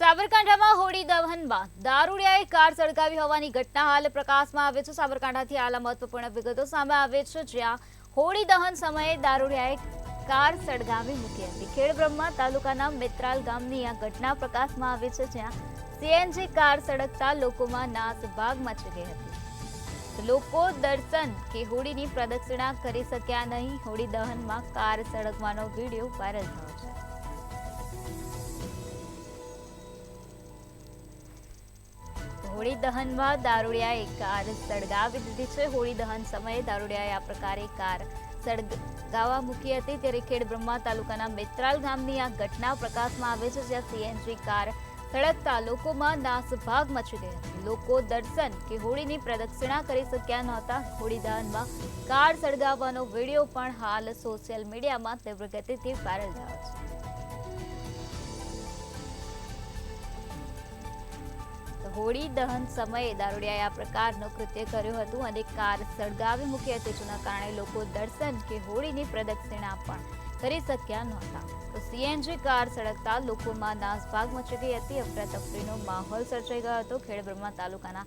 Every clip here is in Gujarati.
સાબરકાંઠામાં હોળી દહનમાં દારૂડિયાએ કાર સળગાવી હોવાની ઘટના હાલ પ્રકાશમાં આવે છે। સાબરકાંઠાથી હાલ મહત્વપૂર્ણ વિગતો સામે આવે છે, જ્યાં હોળી દહન સમયે દારૂડિયાએ કાર સળગાવી મૂકી હતી। ખેડબ્રહ્મા તાલુકાના મિત્રાલ ગામની આ ઘટના પ્રકાશમાં આવે છે, જ્યાં સીએનજી કાર સળગતા લોકોમાં નાસભાગ મચી ગઈ હતી। લોકો દર્શન કે હોળીની પ્રદક્ષિણા કરી શક્યા નહીં। હોળી દહનમાં કાર સળગવાનો વિડીયો વાયરલ થયો છે। હોળી દહનમાં દારૂડિયાએ કાર સળગાવી દીધી છે। હોળી દહન સમયે દારૂડિયાએ આ પ્રકારે કાર સળગાવવા મૂકી હતી, ત્યારે ખેડબ્રહ્મા તાલુકાના મિત્રાલ ગામની આ ઘટના પ્રકાશમાં આવે છે, જ્યાં સીએનજી કાર સળગતા લોકોમાં નાસભાગ મચી ગઈ હતી। લોકો દર્શન કે હોળીની પ્રદક્ષિણા કરી શક્યા નહોતા। હોળી દહનમાં કાર સળગાવવાનો વિડીયો પણ હાલ સોશિયલ મીડિયામાં તીવ્ર ગતિથી વાયરલ થયો છે। હોળી દહન સમયે દારૂડિયાએ આ પ્રકારનું કૃત્ય કર્યું હતું અને કાર સળગાવી મૂકી હતી, જેના કારણે લોકો દર્શન કે હોળીની પ્રદક્ષિણા પણ કરી શક્યા નહોતા। તો સીએનજી કાર સળગતા લોકોમાં નાસભાગ મચી ગઈ હતી। અફરાતફરીનો માહોલ સર્જાઈ ગયો હતો। ખેડબ્રહ્મા તાલુકાના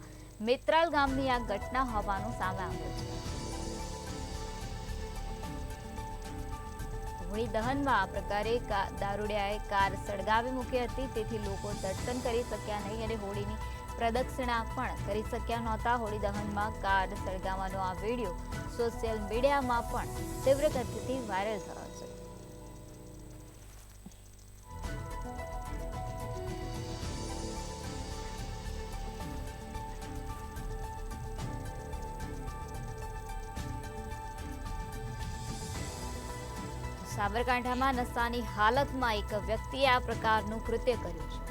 મિત્રાલ ગામની આ ઘટના હોવાનું સામે આવ્યું છે। હોળી દહનમાં આ પ્રકારે દારૂડિયાએ કાર સળગાવી મૂકી હતી, તેથી લોકો દર્શન કરી શક્યા નહીં અને હોળીની પ્રદક્ષિણા પણ કરી શક્યા નહોતા। હોળી દહનમાં કાર સળગાવવાનો આ વિડીયો સોશિયલ મીડિયામાં પણ તીવ્ર ગતિથી વાયરલ થયો છે। સાબરકાંઠામાં નશાની હાલતમાં એક વ્યક્તિએ આ પ્રકારનું કૃત્ય કર્યું છે।